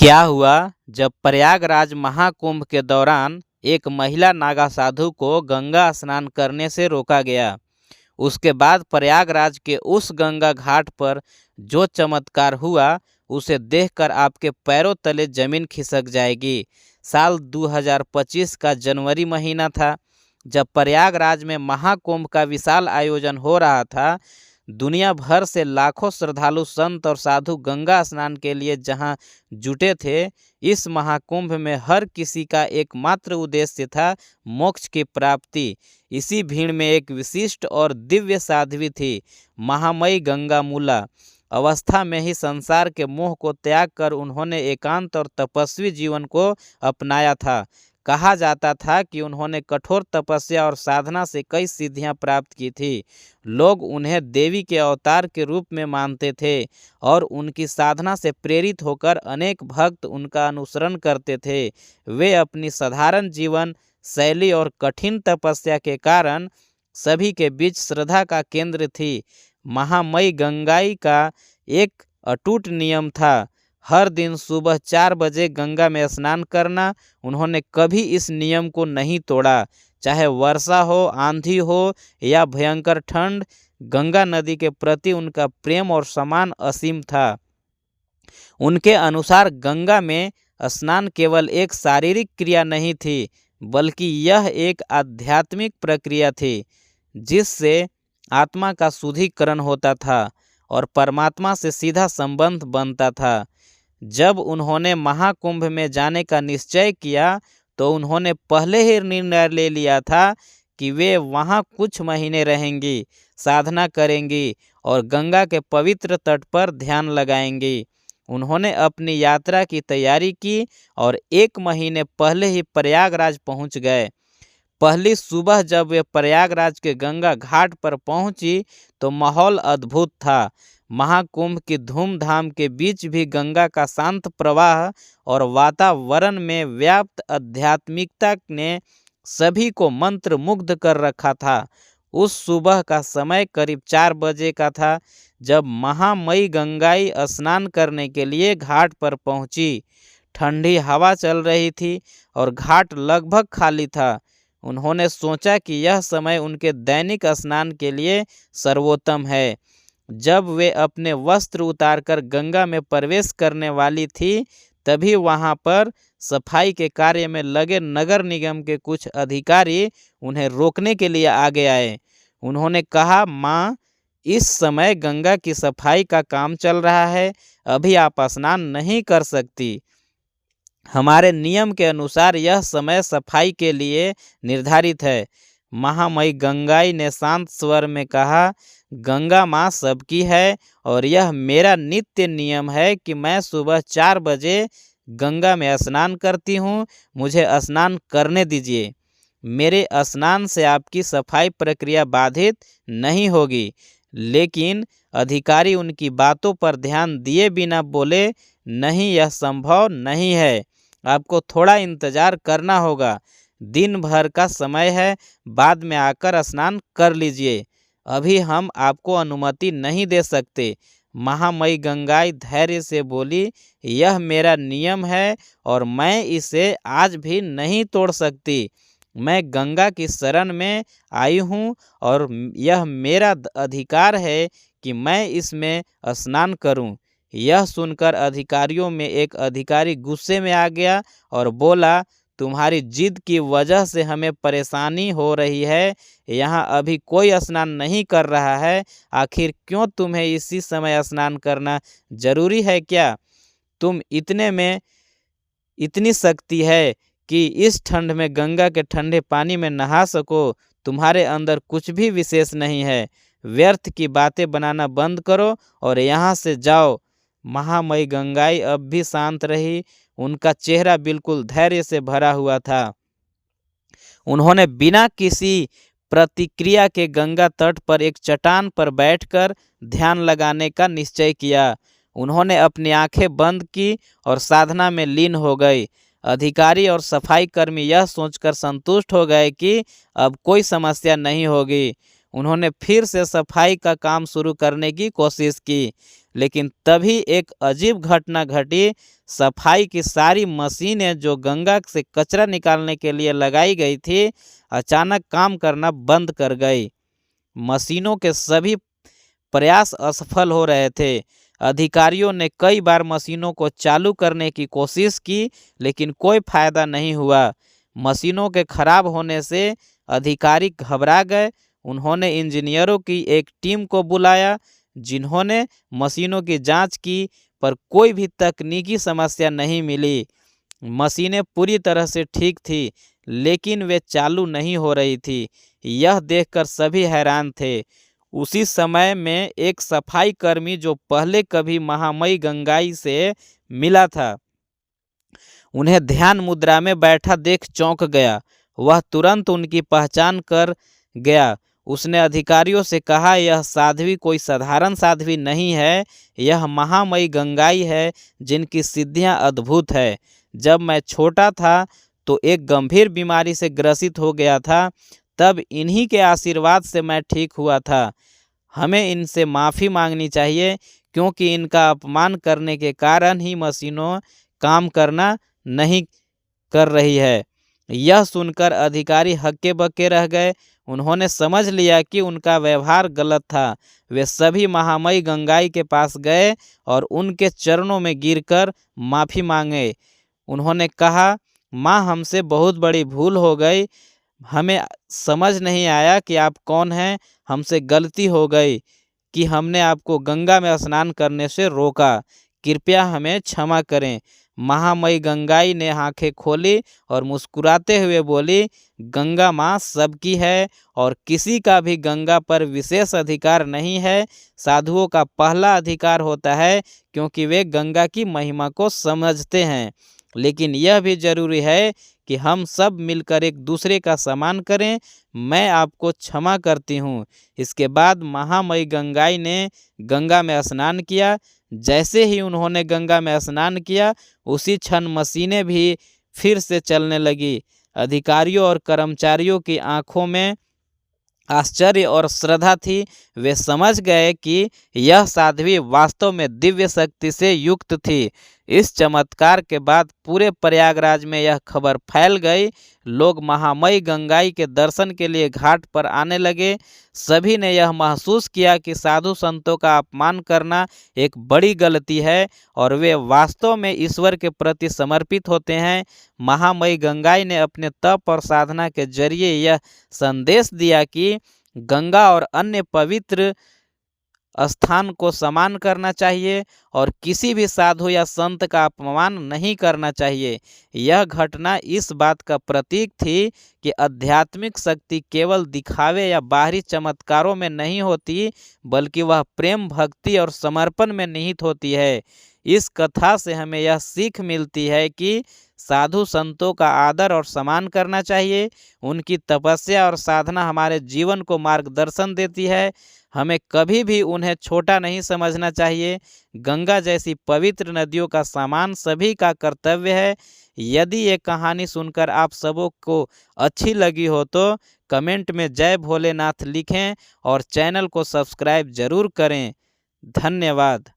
क्या हुआ जब प्रयागराज महाकुंभ के दौरान एक महिला नागा साधु को गंगा स्नान करने से रोका गया। उसके बाद प्रयागराज के उस गंगा घाट पर जो चमत्कार हुआ उसे देखकर आपके पैरों तले जमीन खिसक जाएगी। साल 2025 का जनवरी महीना था, जब प्रयागराज में महाकुंभ का विशाल आयोजन हो रहा था। दुनिया भर से लाखों श्रद्धालु संत और साधु गंगा स्नान के लिए जहां जुटे थे। इस महाकुंभ में हर किसी का एकमात्र उद्देश्य था मोक्ष की प्राप्ति। इसी भीड़ में एक विशिष्ट और दिव्य साध्वी थी, महामयी गंगामूला। अवस्था में ही संसार के मोह को त्याग कर उन्होंने एकांत और तपस्वी जीवन को अपनाया था। कहा जाता था कि उन्होंने कठोर तपस्या और साधना से कई सिद्धियां प्राप्त की थी। लोग उन्हें देवी के अवतार के रूप में मानते थे और उनकी साधना से प्रेरित होकर अनेक भक्त उनका अनुसरण करते थे। वे अपनी साधारण जीवन शैली और कठिन तपस्या के कारण सभी के बीच श्रद्धा का केंद्र थी। महामयी गंगाई का एक अटूट नियम था, हर दिन सुबह 4 बजे गंगा में स्नान करना। उन्होंने कभी इस नियम को नहीं तोड़ा, चाहे वर्षा हो, आंधी हो या भयंकर ठंड। गंगा नदी के प्रति उनका प्रेम और सम्मान असीम था। उनके अनुसार गंगा में स्नान केवल एक शारीरिक क्रिया नहीं थी, बल्कि यह एक आध्यात्मिक प्रक्रिया थी, जिससे आत्मा का शुद्धिकरण होता था और परमात्मा से सीधा संबंध बनता था। जब उन्होंने महाकुंभ में जाने का निश्चय किया तो उन्होंने पहले ही निर्णय ले लिया था कि वे वहां कुछ महीने रहेंगी, साधना करेंगी और गंगा के पवित्र तट पर ध्यान लगाएंगी। उन्होंने अपनी यात्रा की तैयारी की और 1 महीने पहले ही प्रयागराज पहुंच गए। पहली सुबह जब वे प्रयागराज के गंगा घाट पर पहुंची तो माहौल अद्भुत था। महाकुंभ की धूमधाम के बीच भी गंगा का शांत प्रवाह और वातावरण में व्याप्त आध्यात्मिकता ने सभी को मंत्र मुग्ध कर रखा था। उस सुबह का समय करीब 4 बजे का था, जब महामयी गंगाई स्नान करने के लिए घाट पर पहुंची। ठंडी हवा चल रही थी और घाट लगभग खाली था। उन्होंने सोचा कि यह समय उनके दैनिक स्नान के लिए सर्वोत्तम है। जब वे अपने वस्त्र उतारकर गंगा में प्रवेश करने वाली थी, तभी वहां पर सफाई के कार्य में लगे नगर निगम के कुछ अधिकारी उन्हें रोकने के लिए आगे आए। उन्होंने कहा, माँ, इस समय गंगा की सफाई का काम चल रहा है, अभी आप स्नान नहीं कर सकती। हमारे नियम के अनुसार यह समय सफाई के लिए निर्धारित है। महामयी गंगाई ने शांत स्वर में कहा, गंगा माँ सबकी है और यह मेरा नित्य नियम है कि मैं सुबह 4 बजे गंगा में स्नान करती हूँ। मुझे स्नान करने दीजिए। मेरे स्नान से आपकी सफाई प्रक्रिया बाधित नहीं होगी। लेकिन अधिकारी उनकी बातों पर ध्यान दिए बिना बोले, नहीं, यह संभव नहीं है, आपको थोड़ा इंतजार करना होगा। दिन भर का समय है, बाद में आकर स्नान कर लीजिए, अभी हम आपको अनुमति नहीं दे सकते। महामयी गंगाई धैर्य से बोली, यह मेरा नियम है और मैं इसे आज भी नहीं तोड़ सकती। मैं गंगा की शरण में आई हूँ और यह मेरा अधिकार है कि मैं इसमें स्नान करूँ। यह सुनकर अधिकारियों में एक अधिकारी गुस्से में आ गया और बोला, तुम्हारी जिद की वजह से हमें परेशानी हो रही है। यहाँ अभी कोई स्नान नहीं कर रहा है, आखिर क्यों तुम्हें इसी समय स्नान करना जरूरी है क्या? तुम इतने में इतनी शक्ति है कि इस ठंड में गंगा के ठंडे पानी में नहा सको। तुम्हारे अंदर कुछ भी विशेष नहीं है। व्यर्थ की बातें बनाना बंद करो और यहाँ से जाओ। महामयी गंगाई अब भी शांत रही। उनका चेहरा बिल्कुल धैर्य से भरा हुआ था। उन्होंने बिना किसी प्रतिक्रिया के गंगा तट पर एक चट्टान पर बैठकर ध्यान लगाने का निश्चय किया। उन्होंने अपनी आंखें बंद की और साधना में लीन हो गए। अधिकारी और सफाई कर्मी यह सोचकर संतुष्ट हो गए कि अब कोई समस्या नहीं होगी। उन्होंने फिर से सफाई का काम शुरू करने की कोशिश की, लेकिन तभी एक अजीब घटना घटी। सफाई की सारी मशीनें जो गंगा से कचरा निकालने के लिए लगाई गई थी, अचानक काम करना बंद कर गई। मशीनों के सभी प्रयास असफल हो रहे थे। अधिकारियों ने कई बार मशीनों को चालू करने की कोशिश की, लेकिन कोई फायदा नहीं हुआ। मशीनों के खराब होने से अधिकारी घबरा गए। उन्होंने इंजीनियरों की एक टीम को बुलाया, जिन्होंने मशीनों की जांच की, पर कोई भी तकनीकी समस्या नहीं मिली। मशीनें पूरी तरह से ठीक थी, लेकिन वे चालू नहीं हो रही थी। यह देखकर सभी हैरान थे। उसी समय में एक सफाई कर्मी जो पहले कभी महामयी गंगाई से मिला था, उन्हें ध्यान मुद्रा में बैठा देख चौंक गया। वह तुरंत उनकी पहचान कर गया। उसने अधिकारियों से कहा, यह साध्वी कोई साधारण साध्वी नहीं है, यह महामयी गंगाई है, जिनकी सिद्धियां अद्भुत है। जब मैं छोटा था तो एक गंभीर बीमारी से ग्रसित हो गया था, तब इन्हीं के आशीर्वाद से मैं ठीक हुआ था। हमें इनसे माफ़ी मांगनी चाहिए, क्योंकि इनका अपमान करने के कारण ही मशीनों काम करना नहीं कर रही है। यह सुनकर अधिकारी हक्के बक्के रह गए। उन्होंने समझ लिया कि उनका व्यवहार गलत था। वे सभी महामयी गंगाई के पास गए और उनके चरणों में गिरकर माफ़ी मांगे। उन्होंने कहा, माँ, हमसे बहुत बड़ी भूल हो गई। हमें समझ नहीं आया कि आप कौन हैं। हमसे गलती हो गई कि हमने आपको गंगा में स्नान करने से रोका। कृपया हमें क्षमा करें। महामयी गंगाई ने आंखें खोली और मुस्कुराते हुए बोली, गंगा माँ सबकी है और किसी का भी गंगा पर विशेष अधिकार नहीं है। साधुओं का पहला अधिकार होता है, क्योंकि वे गंगा की महिमा को समझते हैं। लेकिन यह भी जरूरी है कि हम सब मिलकर एक दूसरे का सम्मान करें। मैं आपको क्षमा करती हूँ। इसके बाद महामयी गंगाई ने गंगा में स्नान किया। जैसे ही उन्होंने गंगा में स्नान किया, उसी क्षण मशीनें भी फिर से चलने लगी। अधिकारियों और कर्मचारियों की आंखों में आश्चर्य और श्रद्धा थी। वे समझ गए कि यह साध्वी वास्तव में दिव्य शक्ति से युक्त थी। इस चमत्कार के बाद पूरे प्रयागराज में यह खबर फैल गई। लोग महामयी गंगाई के दर्शन के लिए घाट पर आने लगे। सभी ने यह महसूस किया कि साधु संतों का अपमान करना एक बड़ी गलती है और वे वास्तव में ईश्वर के प्रति समर्पित होते हैं। महामयी गंगाई ने अपने तप और साधना के जरिए यह संदेश दिया कि गंगा और अन्य पवित्र स्थान को सम्मान करना चाहिए और किसी भी साधु या संत का अपमान नहीं करना चाहिए। यह घटना इस बात का प्रतीक थी कि आध्यात्मिक शक्ति केवल दिखावे या बाहरी चमत्कारों में नहीं होती, बल्कि वह प्रेम, भक्ति और समर्पण में निहित होती है। इस कथा से हमें यह सीख मिलती है कि साधु संतों का आदर और सम्मान करना चाहिए। उनकी तपस्या और साधना हमारे जीवन को मार्गदर्शन देती है। हमें कभी भी उन्हें छोटा नहीं समझना चाहिए। गंगा जैसी पवित्र नदियों का सम्मान सभी का कर्तव्य है। यदि ये कहानी सुनकर आप सबों को अच्छी लगी हो तो कमेंट में जय भोलेनाथ लिखें और चैनल को सब्सक्राइब जरूर करें। धन्यवाद।